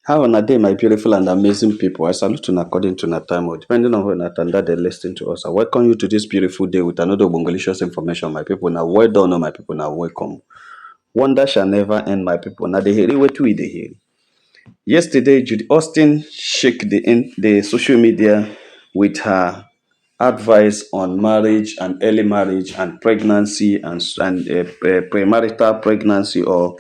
How on a day, my beautiful and amazing people. I salute you according to our time, or depending on when that they listen to us. I welcome you to this beautiful day with another Bongolicious information, my people. Now, well done, my people. Now, welcome. Wonder shall never end, my people. Now, they hear what we they hear. Yesterday, Judy Austin shook the social media with her advice on marriage and early marriage and pregnancy and premarital pregnancy or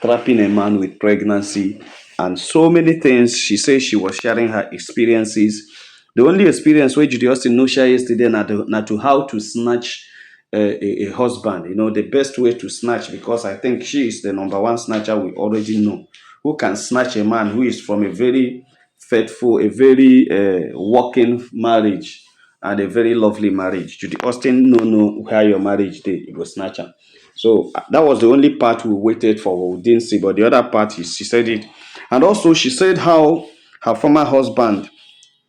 trapping a man with pregnancy and so many things. She says she was sharing her experiences. The only experience where Judy Austin no share yesterday na to how to snatch a husband. You know, the best way to snatch, because I think she is the number one snatcher we already know. Who can snatch a man who is from a very faithful, a very working marriage and a very lovely marriage. Judy Austin no know where your marriage day, you go snatch her. So that was the only part we waited for, we didn't see. But the other part is she said it. And also she said how her former husband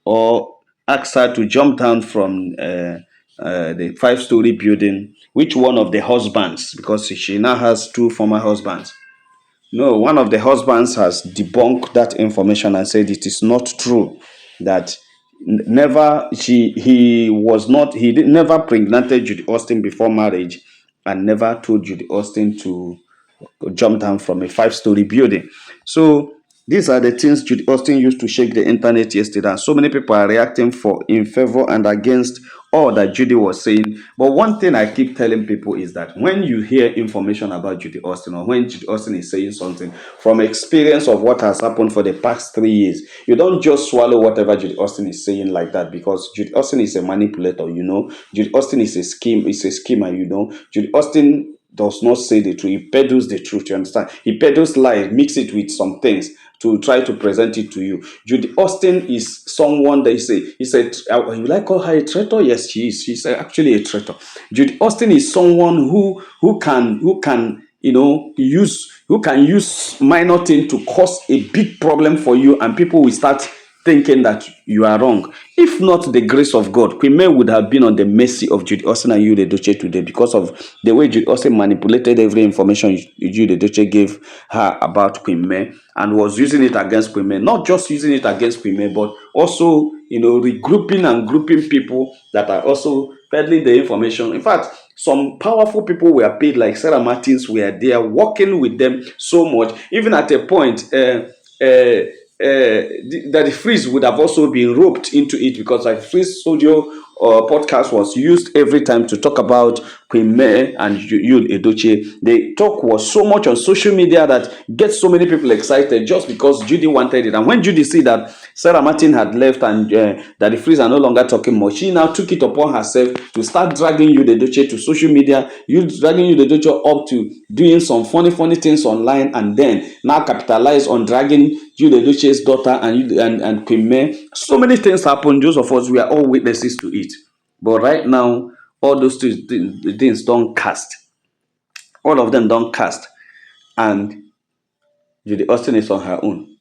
or asked her to jump down from the five-story building. Which one of the husbands? Because she now has two former husbands. No, one of the husbands has debunked that information and said it is not true. That never he was not he did, never pregnated Judy Austin before marriage, and never told Judy Austin to jump down from a five-story building. So these are the things Judy Austin used to shake the internet yesterday. And so many people are reacting for in favor and against all that Judy was saying. But one thing I keep telling people is that when you hear information about Judy Austin, or when Judy Austin is saying something from experience of what has happened for the past 3 years, you don't just swallow whatever Judy Austin is saying like that, because Judy Austin is a manipulator, you know. Judy Austin is a schemer, you know. Judy Austin does not say the truth. He peddles the truth, you understand? He peddles lies, mix it with some things to try to present it to you. Judy Austin is someone that he said, you like call her a traitor? Yes, she is. She's actually a traitor. Judy Austin is someone who can use minor thing to cause a big problem for you, and people will start thinking that you are wrong. If not the grace of God, Queen May would have been on the mercy of Judy Austin and Judy Doche today, because of the way Judy Austin manipulated every information Judy Doche gave her about Queen May, and was using it against Queen May. Not just using it against Queen May, but also, regrouping and grouping people that are also peddling the information. In fact, some powerful people were paid, like Sarah Martins were there working with them so much, even at a point that the freeze would have also been roped into it, because like freeze studio podcast was used every time to talk about Queen May and Yul Edochie. The talk was so much on social media that gets so many people excited just because Judy wanted it. And when Judy see that Sarah Martin had left and that the freeze are no longer talking much, she now took it upon herself to start dragging Yul Edochie to social media, dragging Yul Edochie up to doing some funny things online, and then now capitalize on dragging Judy Edochie's daughter and Queen May. So many things happened. Those of us, we are all witnesses to it. But right now, all those things don't cast. All of them don't cast. And Judy Austin is on her own.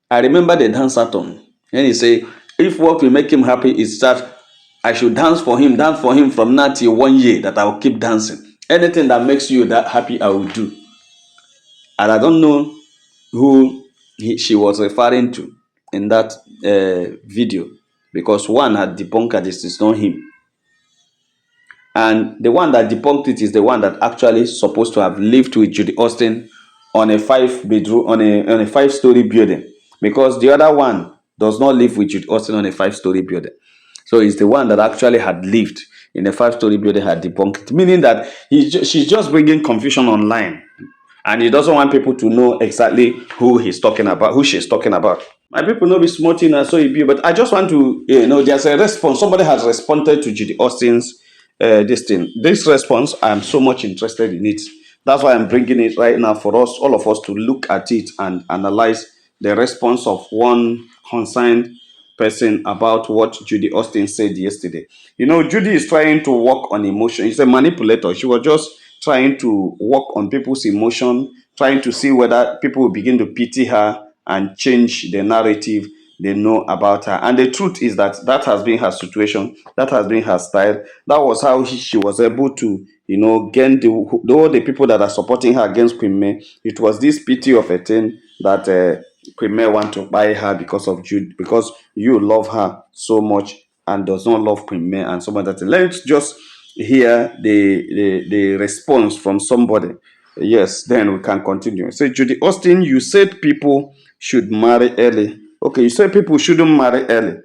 I remember the danceathon. And he say, if what will make him happy is that I should dance for him from now till 1 year, that I will keep dancing. Anything that makes you that happy, I will do. And I don't know who she was referring to in that video, because one had debunked this is not him, and the one that debunked it is the one that actually supposed to have lived with Judy Austin on a five-story building, because the other one does not live with Judy Austin on a five-story building. So it's the one that actually had lived in a five-story building had debunked it, meaning that she's just bringing confusion online, and he doesn't want people to know exactly who she's talking about. My people know be smarting and so it be, but I just want to, there's a response. Somebody has responded to Judy Austin's this thing. This response, I'm so much interested in it. That's why I'm bringing it right now for us, all of us, to look at it and analyze the response of one concerned person about what Judy Austin said yesterday. Judy is trying to work on emotion. She's a manipulator. She was just trying to work on people's emotion, trying to see whether people will begin to pity her and change the narrative they know about her. And the truth is that that has been her situation, that has been her style. That was how she was able to, gain all the people that are supporting her against Queen May. It was this pity of a thing that Premier want to buy her because of Jude, because you love her so much and does not love Premier and some other thing. Let's just hear the response from somebody. Yes, then we can continue. Say, Judy Austin, you said people should marry early. Okay, you said people shouldn't marry early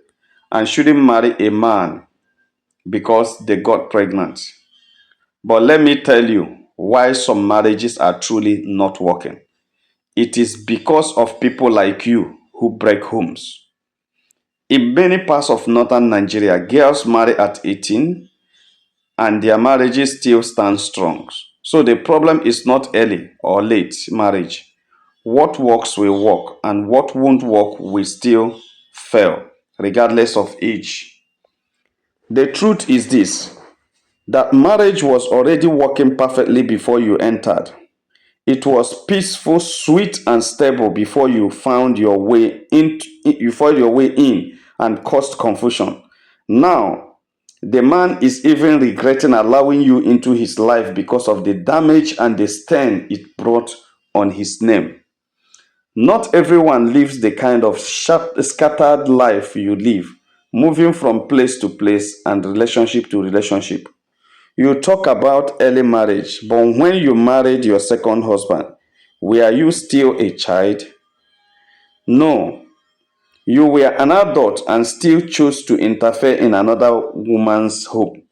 and shouldn't marry a man because they got pregnant. But let me tell you why some marriages are truly not working. It is because of people like you who break homes. In many parts of northern Nigeria, girls marry at 18 and their marriages still stand strong. So the problem is not early or late marriage. What works will work and what won't work will still fail, regardless of age. The truth is this, that marriage was already working perfectly before you entered. It was peaceful, sweet, and stable before you found your way in and caused confusion. Now, the man is even regretting allowing you into his life because of the damage and the stain it brought on his name. Not everyone lives the kind of scattered life you live, moving from place to place and relationship to relationship. You talk about early marriage, but when you married your second husband, were you still a child? No, you were an adult and still chose to interfere in another woman's home.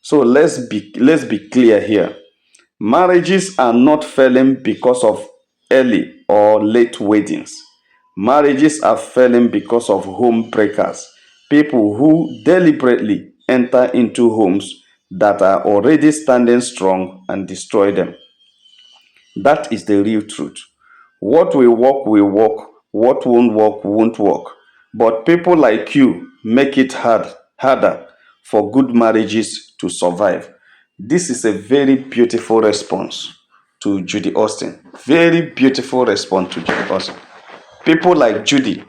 So let's be clear here. Marriages are not failing because of early or late weddings. Marriages are failing because of home breakers, people who deliberately enter into homes that are already standing strong and destroy them. That is the real truth. What will work, what won't work, won't work. But people like you make it harder for good marriages to survive. This is a very beautiful response to Judy Austin. Very beautiful response to Judy Austin. People like Judy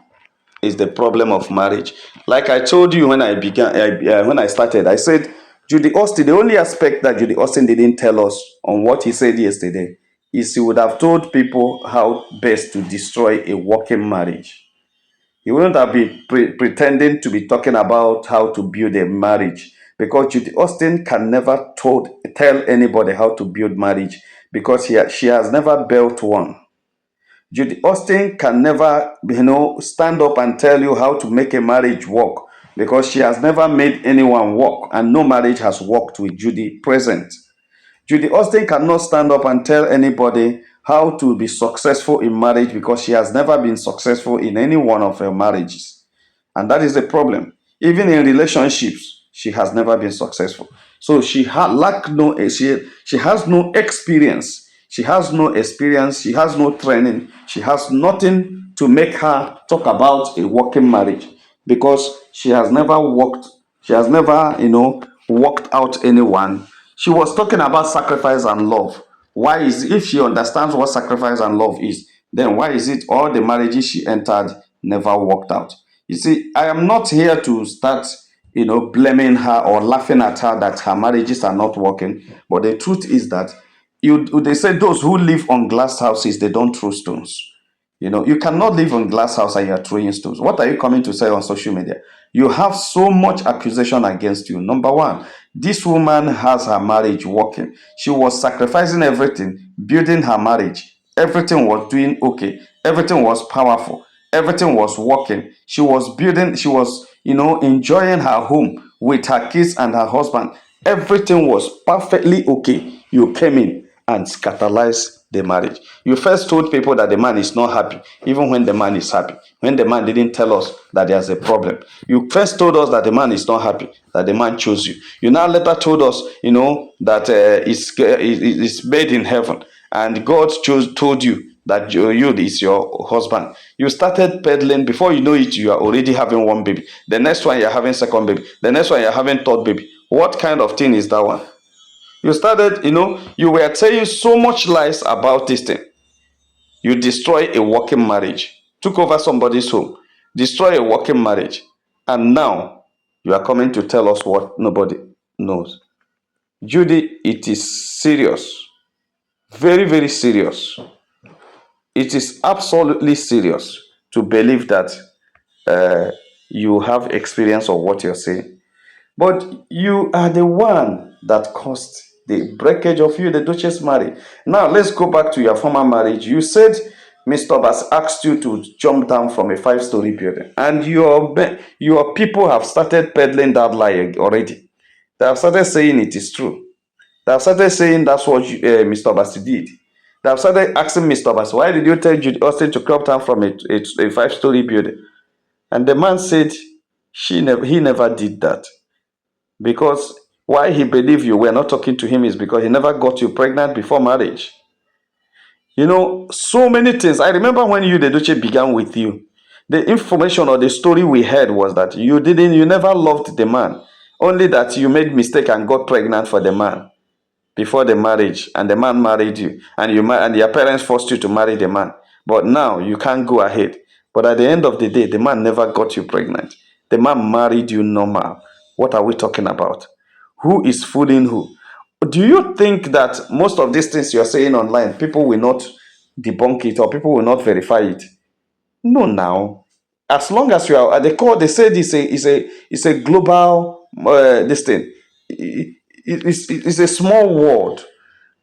is the problem of marriage. Like I told you when I began, when I started, I said Judy Austin. The only aspect that Judy Austin didn't tell us on what he said yesterday is he would have told people how best to destroy a working marriage. He wouldn't have been pretending to be talking about how to build a marriage because Judy Austin can never tell anybody how to build marriage because she has never built one. Judy Austin can never, stand up and tell you how to make a marriage work because she has never made anyone work and no marriage has worked with Judy present. Judy Austin cannot stand up and tell anybody how to be successful in marriage because she has never been successful in any one of her marriages. And that is the problem. Even in relationships, she has never been successful. So she has no experience. She has no experience. She has no training. She has nothing to make her talk about a working marriage because she has never worked. She has never, worked out anyone. She was talking about sacrifice and love. Why is, if she understands what sacrifice and love is, then why is it all the marriages she entered never worked out? You see, I am not here to start, blaming her or laughing at her that her marriages are not working. But the truth is that they say those who live on glass houses, they don't throw stones. You cannot live in glass house and you're throwing stones. What are you coming to say on social media? You have so much accusation against you. Number one, this woman has her marriage working. She was sacrificing everything, building her marriage. Everything was doing okay. Everything was powerful. Everything was working. She was building, she was, enjoying her home with her kids and her husband. Everything was perfectly okay. You came in and scandalized the marriage. You first told people that the man is not happy, even when the man is happy. When the man didn't tell us that there's a problem. You first told us that the man is not happy, that the man chose you. You now later told us, that it's made in heaven. And God told you that you is your husband. You started peddling. Before you know it, you are already having one baby. The next one, you're having second baby. The next one, you're having third baby. What kind of thing is that one? You started, you were saying so much lies about this thing. You destroy a working marriage, took over somebody's home, destroy a working marriage, and now you are coming to tell us what nobody knows. Judy, it is serious. Very, very serious. It is absolutely serious to believe that uh, you have experience of what you're saying. But you are the one that caused the breakage of you, the Duchess marriage. Now, let's go back to your former marriage. You said Mr. Bass asked you to jump down from a five-story building, and your people have started peddling that lie already. They have started saying it is true. They have started saying that's what Mr. Bass did. They have started asking Mr. Bass, why did you tell Judy Austin to come down from a five-story building? And the man said he never did that. Because why he believe you were not talking to him is because he never got you pregnant before marriage. You know, so many things. I remember when you, the Duce, began with you. The information or the story we heard was that you never loved the man. Only that you made mistake and got pregnant for the man before the marriage, and the man married you, and and your parents forced you to marry the man. But now you can't go ahead. But at the end of the day, the man never got you pregnant. The man married you normal. What are we talking about? Who is fooling who? Do you think that most of these things you're saying online, people will not debunk it or people will not verify it? No, now. As long as you are at the core, they say this is a global this thing. It's a small world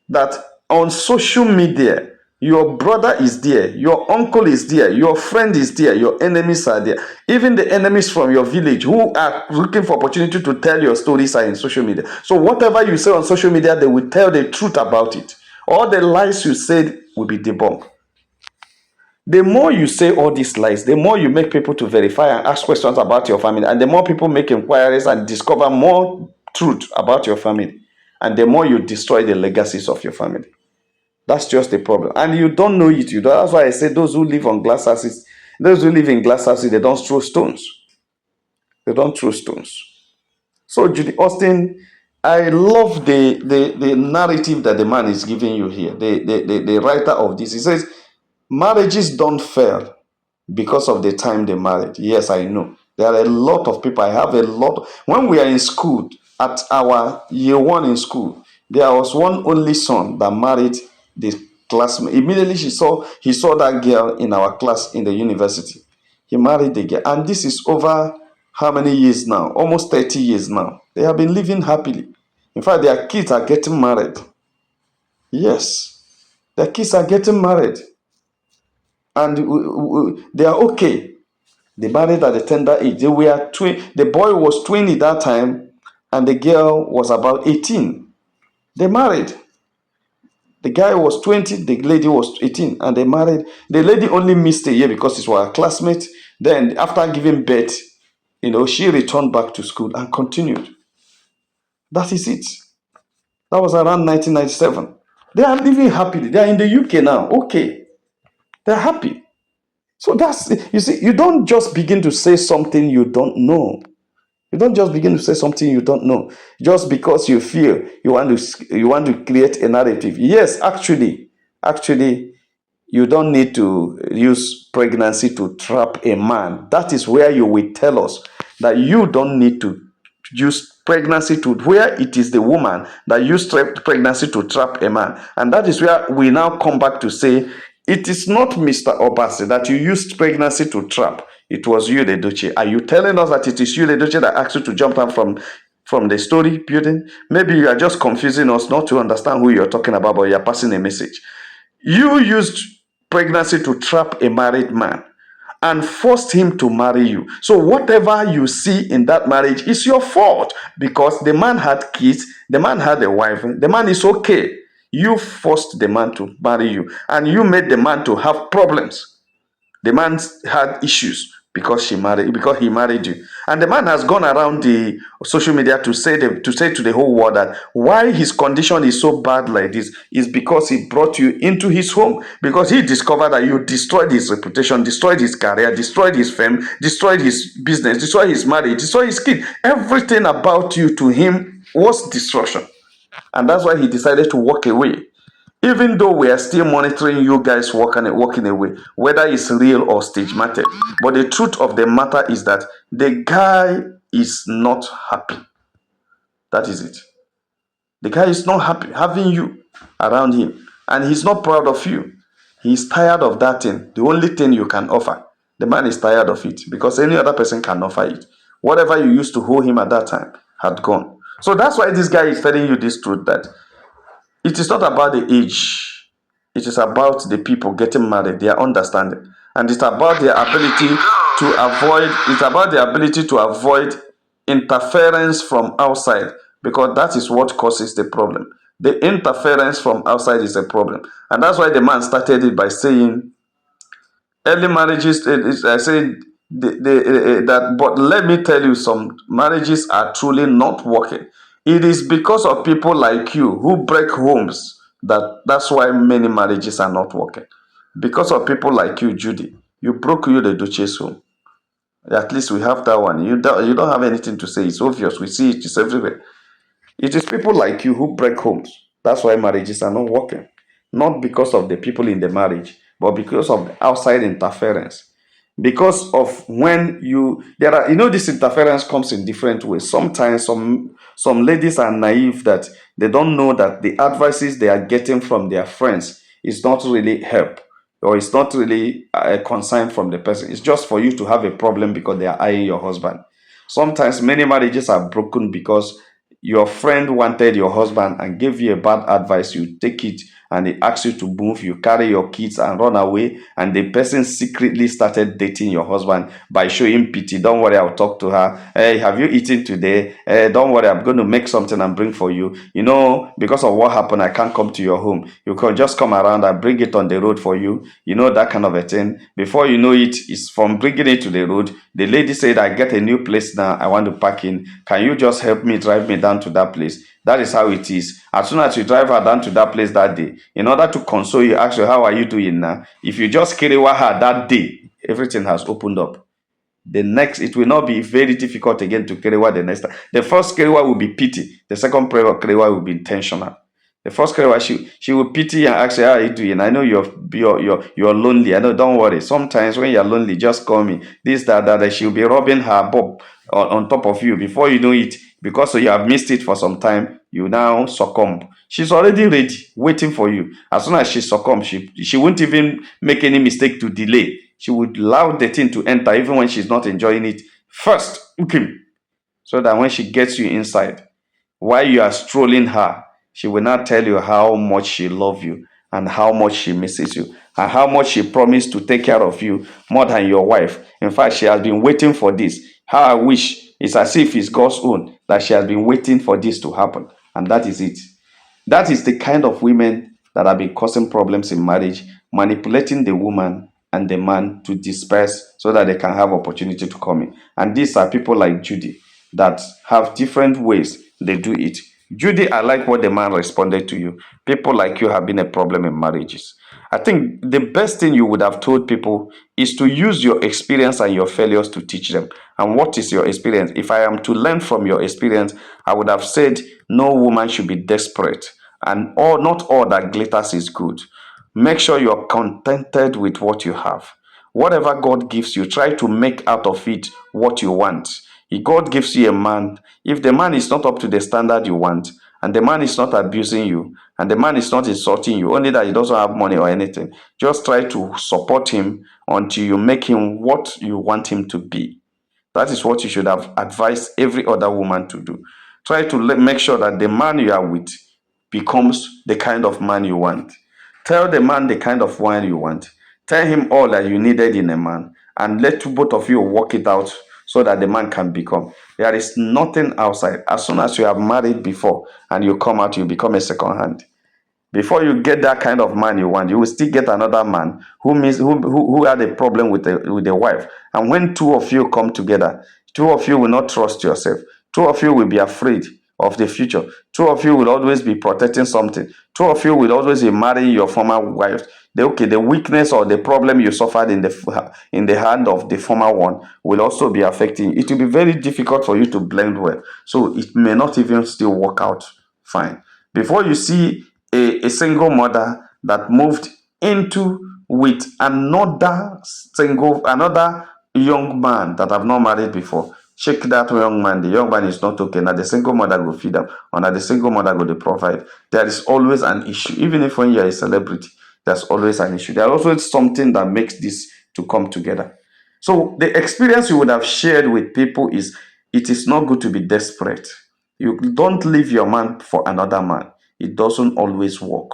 that on social media, your brother is there, your uncle is there, your friend is there, your enemies are there. Even the enemies from your village who are looking for opportunity to tell your stories are in social media. So whatever you say on social media, they will tell the truth about it. All the lies you said will be debunked. The more you say all these lies, the more you make people to verify and ask questions about your family, and the more people make inquiries and discover more truth about your family, and the more you destroy the legacies of your family. That's just the problem. And you don't know it. That's why I say those who live on glass houses, those who live in glass houses, they don't throw stones. They don't throw stones. So Judy Austin, I love the narrative that the man is giving you here. The writer of this, he says, marriages don't fail because of the time they married. Yes, I know. There are a lot of people. I have a lot. When we are in school, at our year one in school, there was one only son that married the classmate. Immediately he saw that girl in our class in the university. He married the girl. And this is over how many years now? Almost 30 years now. They have been living happily. In fact, their kids are getting married. Yes, their kids are getting married. And they are okay. They married at the tender age. They were the boy was 20 that time, and the girl was about 18. They married. The guy was 20, the lady was 18, and they married. The lady only missed a year because it was a classmate. Then, after giving birth, she returned back to school and continued. That is it. That was around 1997. They are living happily. They are in the UK now. Okay. They're happy. So you see, you don't just begin to say something you don't know. You don't just begin to say something you don't know just because you feel you want to create a narrative. Yes, actually, you don't need to use pregnancy to trap a man. That is where you will tell us that you don't need to use pregnancy to where it is the woman that used pregnancy to trap a man. And that is where we now come back to say it is not Mr. Obasi that you used pregnancy to trap. It was you, the Duce. Are you telling us that it is you, the Duce, that asked you to jump down from the story building? Maybe you are just confusing us not to understand who you're talking about, but you're passing a message. You used pregnancy to trap a married man and forced him to marry you. So whatever you see in that marriage is your fault because the man had kids, the man had a wife, the man is okay. You forced the man to marry you and you made the man to have problems. The man had issues because he married you. And the man has gone around the social media to say to the whole world that why his condition is so bad like this is because he brought you into his home, because he discovered that you destroyed his reputation, destroyed his career, destroyed his fame, destroyed his business, destroyed his marriage, destroyed his kid. Everything about you to him was destruction. And that's why he decided to walk away. Even though we are still monitoring you guys walking away, whether it's real or stagemated. But the truth of the matter is that the guy is not happy. That is it. The guy is not happy having you around him. And he's not proud of you. He's tired of that thing. The only thing you can offer. The man is tired of it because any other person can offer it. Whatever you used to hold him at that time had gone. So that's why this guy is telling you this truth, that it is not about the age. It is about the people getting married, their understanding. And it's about their ability to avoid interference from outside, because that is what causes the problem. The interference from outside is a problem. And that's why the man started it by saying early marriages, I say that, but let me tell you, some marriages are truly not working. It is because of people like you who break homes that's why many marriages are not working. Because of people like you, Judy, you broke the Duchess home. At least we have that one. You don't have anything to say. It's obvious. We see it. It's everywhere. It is people like you who break homes. That's why marriages are not working. Not because of the people in the marriage, but because of the outside interference. Because of when this interference comes in different ways. Sometimes some ladies are naive, that they don't know that the advices they are getting from their friends is not really help, or it's not really a concern from the person. It's just for you to have a problem because they are eyeing your husband. Sometimes many marriages are broken because your friend wanted your husband and gave you a bad advice. You take it, and he asks you to move. You carry your kids and run away, and the person secretly started dating your husband by showing pity. Don't worry, I'll talk to her. Hey, have you eaten today? Don't worry, I'm going to make something and bring for you. Because of what happened, I can't come to your home. You can just come around and bring it on the road for you. That kind of a thing. Before you know it, it's from bringing it to the road. The lady said, I get a new place now. I want to park in. Can you just help me drive me down to that place? That is how it is. As soon as you drive her down to that place that day, in order to console you, ask her, how are you doing now? If you just carry her that day, everything has opened up. It will not be very difficult again to carry the next time. The first carry will be pity. The second carry will be intentional. The first carry, she will pity and ask you, how are you doing? I know you're lonely. I know, don't worry. Sometimes when you're lonely, just call me. This, that. She'll be rubbing her bob on top of you. Before you know it, because you have missed it for some time, you now succumb. She's already ready, waiting for you. As soon as she succumbs, she won't even make any mistake to delay. She would allow the thing to enter even when she's not enjoying it first. Okay. So that when she gets you inside, while you are strolling her, she will not tell you how much she loves you, and how much she misses you, and how much she promised to take care of you more than your wife. In fact, she has been waiting for this. How I wish, it's as if it's God's own that she has been waiting for this to happen. And that is it. That is the kind of women that have been causing problems in marriage, manipulating the woman and the man to disperse so that they can have opportunity to come in. And these are people like Judy that have different ways they do it. Judy, I like what the man responded to you. People like you have been a problem in marriages. I think the best thing you would have told people is to use your experience and your failures to teach them. And what is your experience? If I am to learn from your experience, I would have said no woman should be desperate, and not all that glitters is good. Make sure you're contented with what you have. Whatever God gives you, try to make out of it what you want. If God gives you a man, if the man is not up to the standard you want, and the man is not abusing you, and the man is not insulting you, only that he doesn't have money or anything, just try to support him until you make him what you want him to be. That is what you should have advised every other woman to do. Try to make sure that the man you are with becomes the kind of man you want. Tell the man the kind of wine you want. Tell him all that you needed in a man, and let both of you work it out so that the man can become. There is nothing outside. As soon as you have married before and you come out, you become a second hand. Before you get that kind of man you want, you will still get another man who had a problem with the wife. And when two of you come together, two of you will not trust yourself. Two of you will be afraid of the future. Two of you will always be protecting something. Two of you will always be marrying your former wife. The weakness or the problem you suffered in the hand of the former one will also be affecting you. It will be very difficult for you to blend well. So it may not even still work out fine. Before you see a single mother that moved into with another young man that have not married before, check that young man. The young man is not okay. Now the single mother will feed them, or now the single mother will provide. There is always an issue. Even if when you are a celebrity, there's always an issue. There's always something that makes this to come together. So the experience you would have shared with people is it is not good to be desperate. You don't leave your man for another man. It doesn't always work.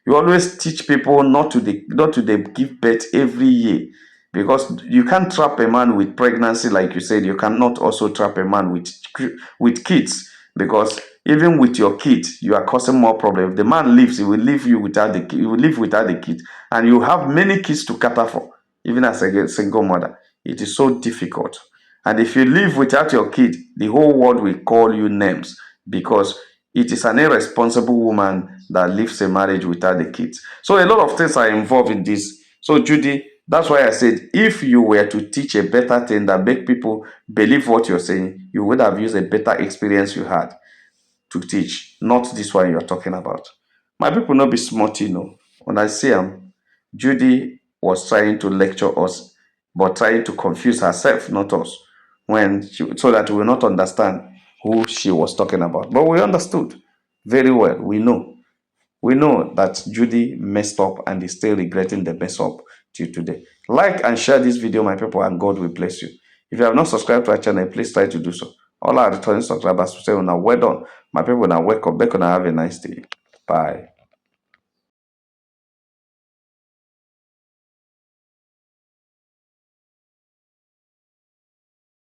You always teach people not to give birth every year, because you can't trap a man with pregnancy like you said. You cannot also trap a man with kids, because even with your kid you are causing more problem. If the man leaves, he will leave you without the kid. He will live without the kid, and you have many kids to cater for. Even as a single mother, it is so difficult. And if you live without your kid, the whole world will call you names, because it is an irresponsible woman that lives a marriage without the kids. So a lot of things are involved in this. So Judy, that's why I said if you were to teach a better thing that make people believe what you're saying, you would have used a better experience you had to teach, not this one you're talking about. My people not be smart, you know. When I see him, Judy was trying to lecture us, but trying to confuse herself, not us, so that we will not understand who she was talking about. But we understood very well. We know that Judy messed up and is still regretting the mess up till today. Like and share this video, my people, and God will bless you. If you have not subscribed to our channel, please try to do so. All our returning subscribers will say, well done. My people, now welcome back and have a nice day. Bye.